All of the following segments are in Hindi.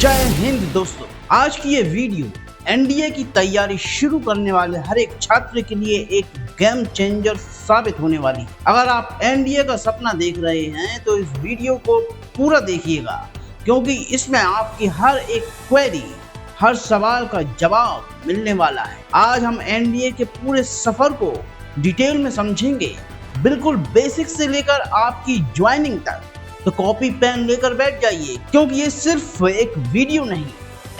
जय हिंद दोस्तों, आज की ये वीडियो एनडीए की तैयारी शुरू करने वाले हर एक छात्र के लिए एक गेम चेंजर साबित होने वाली। अगर आप एनडीए का सपना देख रहे हैं तो इस वीडियो को पूरा देखिएगा, क्योंकि इसमें आपकी हर एक क्वेरी, हर सवाल का जवाब मिलने वाला है। आज हम एनडीए के पूरे सफर को डिटेल में समझेंगे, बिल्कुल बेसिक से लेकर आपकी ज्वाइनिंग तक। तो कॉपी पेन लेकर बैठ जाइए, क्योंकि ये सिर्फ एक वीडियो नहीं,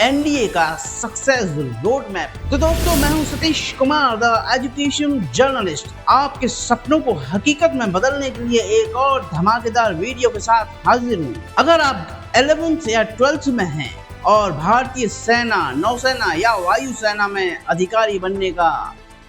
एनडीए का सक्सेस रोड मैप। तो दोस्तों, मैं हूं Satish Kumar, the education journalist. आपके सपनों को हकीकत में बदलने के लिए एक और धमाकेदार वीडियो के साथ हाजिर हूं। अगर आप 11th या 12th में हैं और भारतीय सेना, नौसेना या वायुसेना में अधिकारी बनने का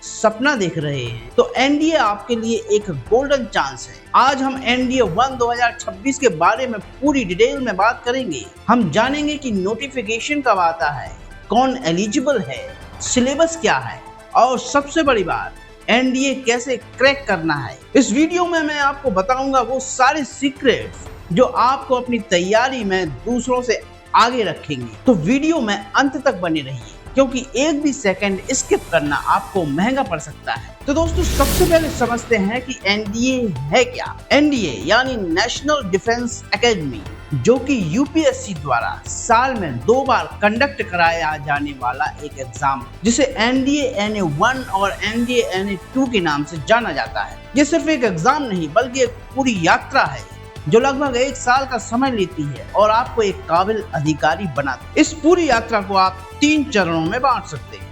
सपना देख रहे हैं, तो एनडीए आपके लिए एक गोल्डन चांस है। आज हम एनडीए 1 2026 के बारे में पूरी डिटेल में बात करेंगे। हम जानेंगे कि नोटिफिकेशन कब आता है, कौन एलिजिबल है, सिलेबस क्या है, और सबसे बड़ी बात, एनडीए कैसे क्रैक करना है। इस वीडियो में मैं आपको बताऊंगा वो सारे सीक्रेट्स जो आपको अपनी तैयारी में दूसरों से आगे रखेंगे। तो वीडियो में अंत तक बने रहिए, क्योंकि एक भी सेकंड स्किप करना आपको महंगा पड़ सकता है। तो दोस्तों, सबसे पहले समझते हैं कि एनडीए है क्या। एनडीए यानी नेशनल डिफेंस एकेडमी, जो कि यूपीएससी द्वारा साल में 2 बार कंडक्ट कराया जाने वाला एक एग्जाम, जिसे एनडीए NA1 और एनडीए NA2 के नाम से जाना जाता है। ये सिर्फ एक एग्जाम नहीं, बल्कि एक पूरी यात्रा है जो लगभग 1 साल का समय लेती है और आपको एक काबिल अधिकारी बनाती है। इस पूरी यात्रा को आप 3 चरणों में बांट सकते हैं।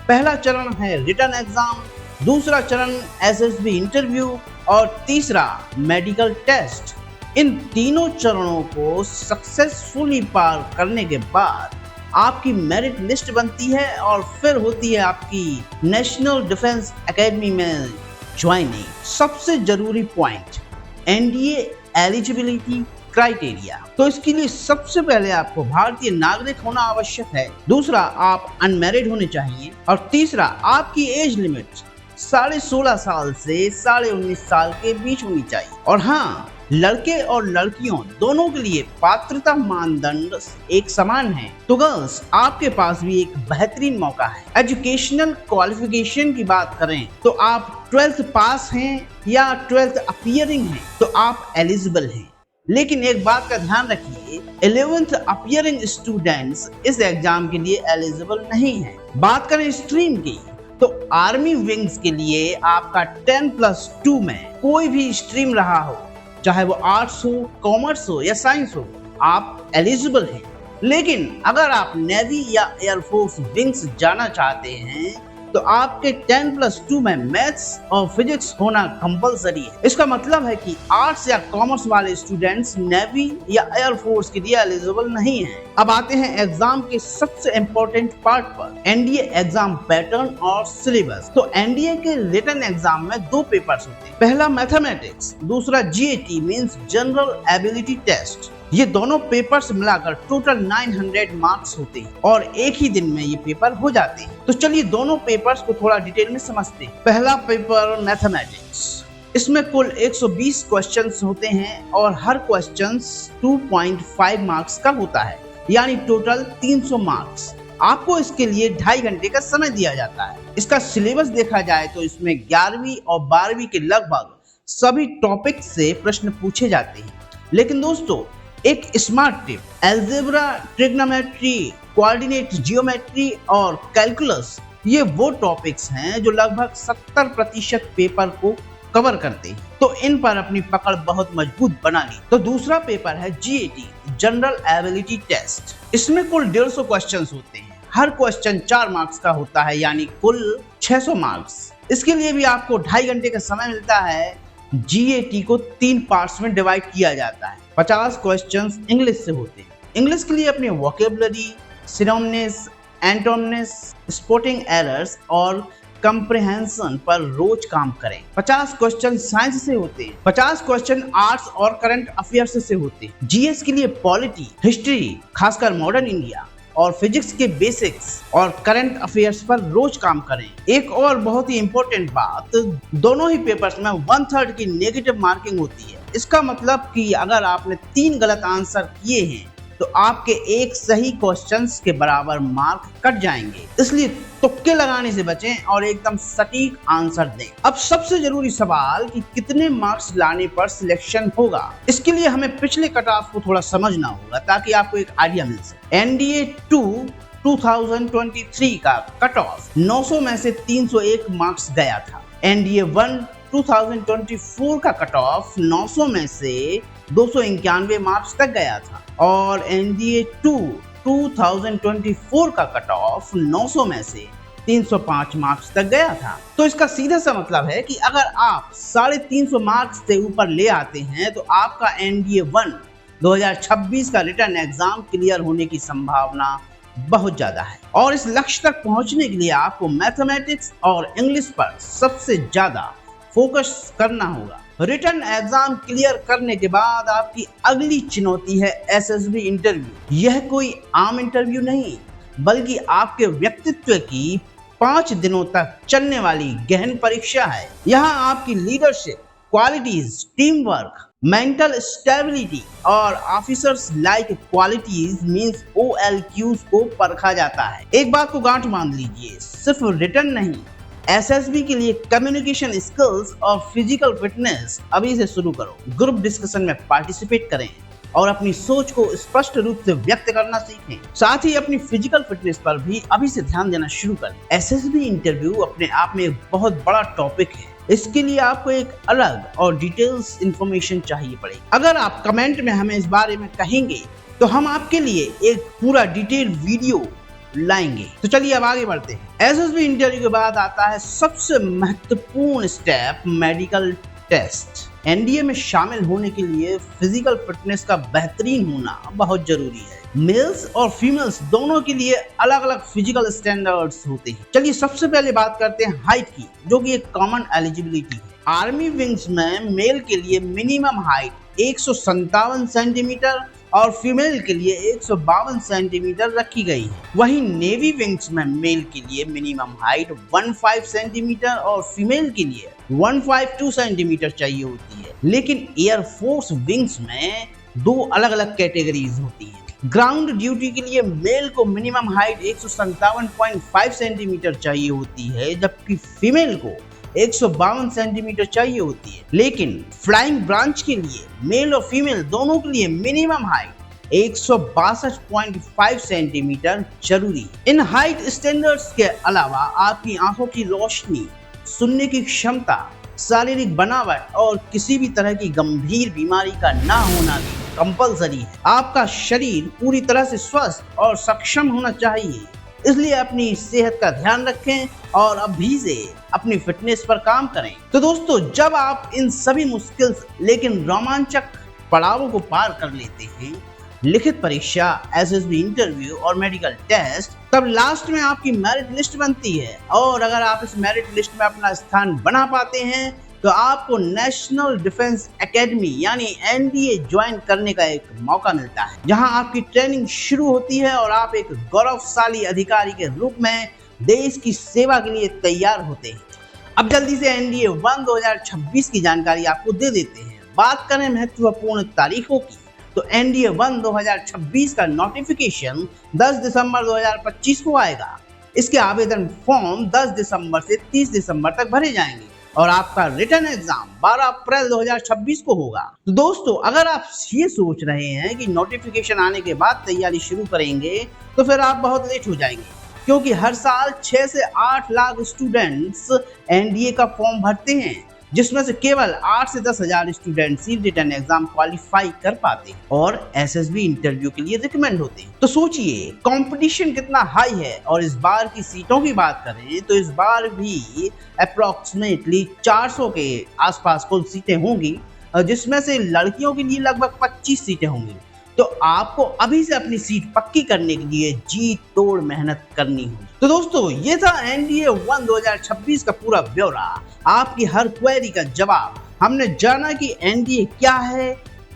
पहला चरण है रिटन एग्जाम, दूसरा चरण एसएसबी इंटरव्यू और तीसरा मेडिकल टेस्ट। इन तीनों चरणों को सक्सेसफुली पार करने के बाद आपकी मेरिट लिस्ट बनती है और फिर होती है आपकी नेशनल डिफेंस एकेडमी में ज्वाइनिंग। सबसे जरूरी पॉइंट, एनडीए एलिजिबिलिटी क्राइटेरिया। तो इसके लिए सबसे पहले आपको भारतीय नागरिक होना आवश्यक है, दूसरा आप अनमैरिड होने चाहिए, और तीसरा आपकी एज लिमिट 16.5 साल से 19.5 साल के बीच होनी चाहिए। और हाँ, लड़के और लड़कियों दोनों के लिए पात्रता मानदंड एक समान है। तो गर्ल्स, आपके पास भी एक बेहतरीन मौका है। एजुकेशनल क्वालिफिकेशन की बात करें तो आप 12th पास हैं या 12th अपीयरिंग हैं तो आप एलिजिबल हैं। लेकिन एक बात का ध्यान रखिए, 11th अपीयरिंग स्टूडेंट्स इस एग्जाम के लिए एलिजिबल नहीं है। बात करें स्ट्रीम की, तो आर्मी विंग्स के लिए आपका 10+2 में कोई भी स्ट्रीम रहा हो, चाहे वो आर्ट्स हो, कॉमर्स हो या साइंस हो, आप एलिजिबल हैं। लेकिन अगर आप नेवी या एयरफोर्स विंग्स जाना चाहते हैं तो आपके 10+2 में मैथ्स और फिजिक्स होना कंपलसरी है। इसका मतलब है कि आर्ट्स या कॉमर्स वाले स्टूडेंट्स नेवी या एयरफोर्स के लिए एलिजिबल नहीं हैं। अब आते हैं एग्जाम के सबसे इम्पोर्टेंट पार्ट पर, एनडीए एग्जाम पैटर्न और सिलेबस। तो एनडीए के रिटन एग्जाम में 2 पेपर्स होते हैं। पहला मैथमेटिक्स, दूसरा GAT means general ability test. ये दोनों पेपर्स मिलाकर टोटल 900 मार्क्स होते हैं और एक ही दिन में ये पेपर हो जाते हैं। तो चलिए दोनों पेपर्स को थोड़ा डिटेल में समझते हैं। पहला पेपर मैथमेटिक्स, इसमें कुल 120 क्वेश्चंस होते हैं और हर क्वेश्चन 2.5 मार्क्स का होता है, यानी टोटल 300 मार्क्स। आपको इसके लिए 2.5 घंटे का समय दिया जाता है। इसका सिलेबस देखा जाए तो इसमें 11वीं और 12वीं के लगभग सभी टॉपिक से प्रश्न पूछे जाते हैं। लेकिन दोस्तों, एक smart tip, algebra, trigonometry, coordinate geometry और कैलकुलस, ये वो टॉपिक्स हैं जो लगभग 70% पेपर को कवर करते हैं। तो इन पर अपनी पकड़ बहुत मजबूत बना ली। तो दूसरा पेपर है जीएटी, जनरल एबिलिटी टेस्ट। इसमें कुल 150 क्वेश्चंस होते हैं। हर क्वेश्चन 4 मार्क्स का होता है, यानी कुल 600 मार्क्स। इसके लिए भी आपको 2.5 घंटे का समय मिलता है। जीएटी को 3 पार्ट्स में डिवाइड किया जाता है। 50 क्वेश्चंस इंग्लिश से होते हैं। इंग्लिश के लिए अपनी vocabulary, synonyms, antonyms, sporting errors और कंप्रिहेंशन पर रोज काम करें। 50 क्वेश्चन साइंस से होते हैं। 50 क्वेश्चन आर्ट्स और करंट अफेयर्स से होते हैं। जीएस के लिए पॉलिटी, हिस्ट्री, खासकर मॉडर्न इंडिया और फिजिक्स के बेसिक्स और करंट अफेयर्स पर रोज काम करें। एक और बहुत ही इंपॉर्टेंट बात, दोनों ही पेपर्स में 1/3 की नेगेटिव मार्किंग होती है। इसका मतलब कि अगर आपने 3 गलत आंसर किए हैं तो आपके एक सही क्वेश्चंस के बराबर मार्क कट जाएंगे। इसलिए तुक्के लगाने से बचें और एकदम सटीक आंसर दें। अब सबसे जरूरी सवाल कि कितने मार्क्स लाने पर सिलेक्शन होगा। इसके लिए हमें पिछले कट ऑफ को थोड़ा समझना होगा ताकि आपको एक आइडिया मिल सके। एनडीए 2 2023 का कट ऑफ 900 में से 301 मार्क्स गया था। एनडीए 1 2024 का कट ऑफ 900 में से 291 मार्क्स तक गया था और एनडीए 2 2024 का कट ऑफ 900 में से 305 मार्क्स तक गया था। तो इसका सीधा सा मतलब है कि अगर आप 350 मार्क्स से ऊपर ले आते हैं तो आपका एनडीए 1 2026 का रिटन एग्जाम क्लियर होने की संभावना बहुत ज्यादा है। और इस लक्ष्य तक पहुंचने के लिए आपको मैथमेटिक्स और इंग्लिश पर सबसे ज्यादा फोकस करना होगा। रिटन एग्जाम क्लियर करने के बाद आपकी अगली चुनौती है एसएसबी इंटरव्यू। यह कोई आम इंटरव्यू नहीं बल्कि आपके व्यक्तित्व की 5 दिनों तक चलने वाली गहन परीक्षा है। यहाँ आपकी leadership qualities, team work, mental stability और officers like qualities means OLQs को परखा जाता है। एक बात को गांठ बांध लीजिए, सिर्फ रिटन नहीं, एसएसबी के लिए कम्युनिकेशन स्किल्स और फिजिकल फिटनेस अभी से शुरू करो। ग्रुप डिस्कशन में पार्टिसिपेट करें और अपनी सोच को स्पष्ट रूप से व्यक्त करना सीखें। साथ ही अपनी फिजिकल फिटनेस पर भी अभी से ध्यान देना शुरू करें। एसएसबी इंटरव्यू अपने आप में एक बहुत बड़ा टॉपिक है। इसके लिए आपको एक अलग और डिटेल्स इंफॉर्मेशन चाहिए पड़ेगी। अगर आप कमेंट में हमें इस बारे में कहेंगे तो हम आपके लिए एक पूरा डिटेल वीडियो लाएंगे। तो चलिए अब आगे बढ़ते हैं। एसएसबी इंटरव्यू के बाद आता है सबसे महत्वपूर्ण स्टेप, मेडिकल टेस्ट। एनडीए में शामिल होने के लिए फिजिकल फिटनेस का बेहतरीन होना बहुत जरूरी है। मेल्स और फीमेल्स दोनों के लिए अलग अलग फिजिकल स्टैंडर्ड्स होते हैं। चलिए सबसे पहले बात करते हैं हाइट की, जो कि एक कॉमन एलिजिबिलिटी है। आर्मी विंग्स में मेल के लिए मिनिमम हाइट 157 सेंटीमीटर और फीमेल के लिए 152 सेंटीमीटर रखी गई है। वहीं नेवी विंग्स में मेल के लिए मिनिमम हाइट 15 सेंटीमीटर और फीमेल के लिए 152 सेंटीमीटर चाहिए होती है। लेकिन एयरफोर्स विंग्स में 2 अलग अलग कैटेगरीज होती हैं। ग्राउंड ड्यूटी के लिए मेल को मिनिमम हाइट 157.5 सेंटीमीटर चाहिए होती है, जबकि फीमेल को 152 सेंटीमीटर चाहिए होती है। लेकिन फ्लाइंग ब्रांच के लिए मेल और फीमेल दोनों के लिए मिनिमम हाइट 162.5 सेंटीमीटर जरूरी है। इन हाइट स्टैंडर्ड्स के अलावा आपकी आंखों की रोशनी, सुनने की क्षमता, शारीरिक बनावट और किसी भी तरह की गंभीर बीमारी का ना होना भी कंपलसरी है। आपका शरीर पूरी तरह से स्वस्थ और सक्षम होना चाहिए। इसलिए अपनी सेहत का ध्यान रखें और अभी से अपनी फिटनेस पर काम करें। तो दोस्तों, जब आप इन सभी मुश्किल लेकिन रोमांचक पड़ावों को पार कर लेते हैं, लिखित परीक्षा, एसएसबी इंटरव्यू और मेडिकल टेस्ट, तब लास्ट में आपकी मेरिट लिस्ट बनती है। और अगर आप इस मेरिट लिस्ट में अपना स्थान बना पाते हैं तो आपको नेशनल डिफेंस एकेडमी यानी एनडीए ज्वाइन करने का एक मौका मिलता है, जहां आपकी ट्रेनिंग शुरू होती है और आप एक गौरवशाली अधिकारी के रूप में देश की सेवा के लिए तैयार होते हैं। अब जल्दी से एनडीए 1 2026 की जानकारी आपको दे देते हैं। बात करें महत्वपूर्ण तारीखों की, तो एनडीए 1 2026 का नोटिफिकेशन 10 दिसंबर 2025 को आएगा। इसके आवेदन फॉर्म 10 दिसंबर से 30 दिसंबर तक भरे जाएंगे और आपका रिटन एग्जाम 12 अप्रैल 2026 को होगा। तो दोस्तों, अगर आप ये सोच रहे हैं कि नोटिफिकेशन आने के बाद तैयारी शुरू करेंगे तो फिर आप बहुत लेट हो जाएंगे, क्योंकि हर साल 6 से 8 लाख स्टूडेंट्स एनडीए का फॉर्म भरते हैं, जिसमें से केवल 8 से 10 हजार स्टूडेंट्स ही रिटन एग्जाम क्वालिफाई कर पाते हैं और एसएसबी इंटरव्यू के लिए रिकमेंड होते हैं। तो सोचिए कंपटीशन कितना हाई है। और इस बार की सीटों की बात करें तो इस बार भी अप्रोक्सीमेटली 400 के आसपास कुल सीटें होंगी, जिसमें से लड़कियों के लिए लगभग 25 सीटें होंगी। तो आपको अभी से अपनी सीट पक्की करने के लिए जी तोड़ मेहनत करनी होगी। तो दोस्तों, ये था एनडीए 1 2026 का पूरा ब्यौरा, आपकी हर क्वेरी का जवाब। हमने जाना कि एनडीए क्या है,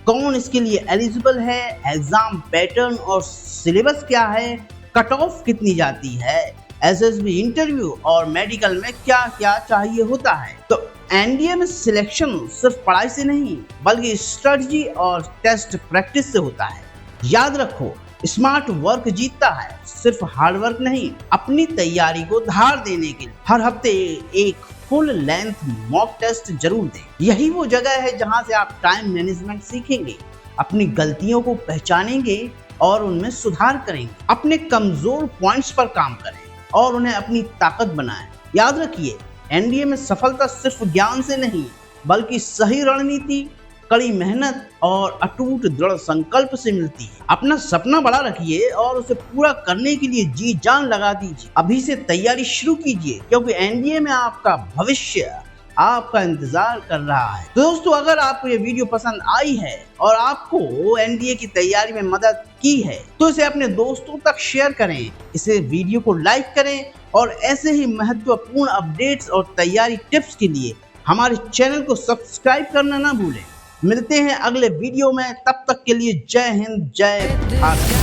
कौन इसके लिए एलिजिबल है, एग्जाम पैटर्न और सिलेबस क्या है, कट ऑफ कितनी जाती है, एसएसबी इंटरव्यू और मेडिकल में क्या क्या चाहिए होता है। तो एनडीए में सिलेक्शन सिर्फ पढ़ाई से नहीं बल्कि स्ट्रेटजी और टेस्ट प्रैक्टिस से होता है। याद रखो, स्मार्ट वर्क जीतता है, सिर्फ हार्ड वर्क नहीं। अपनी तैयारी को धार देने के लिए हर हफ्ते एक फुल लेंथ मॉक टेस्ट जरूर दें। यही वो जगह है जहां से आप टाइम मैनेजमेंट सीखेंगे, अपनी गलतियों को पहचानेंगे और उनमें सुधार करेंगे, अपने कमजोर पॉइंट्स पर काम करें और उन्हें अपनी ताकत बनाएं। याद रखिए, एनडीए में सफलता सिर्फ ज्ञान से नहीं, बल्कि सही रणनीति, कड़ी मेहनत और अटूट दृढ़ संकल्प से मिलती है। अपना सपना बड़ा रखिए और उसे पूरा करने के लिए जी जान लगा दीजिए। अभी से तैयारी शुरू कीजिए, क्योंकि एनडीए में आपका भविष्य आपका इंतजार कर रहा है। तो दोस्तों, अगर आपको ये वीडियो पसंद आई है और आपको एनडीए की तैयारी में मदद की है, तो इसे अपने दोस्तों तक शेयर करें, इसे वीडियो को लाइक करें और ऐसे ही महत्वपूर्ण अपडेट्स और तैयारी टिप्स के लिए हमारे चैनल को सब्सक्राइब करना ना भूलें। मिलते हैं अगले वीडियो में, तब तक के लिए जय हिंद, जय भारत।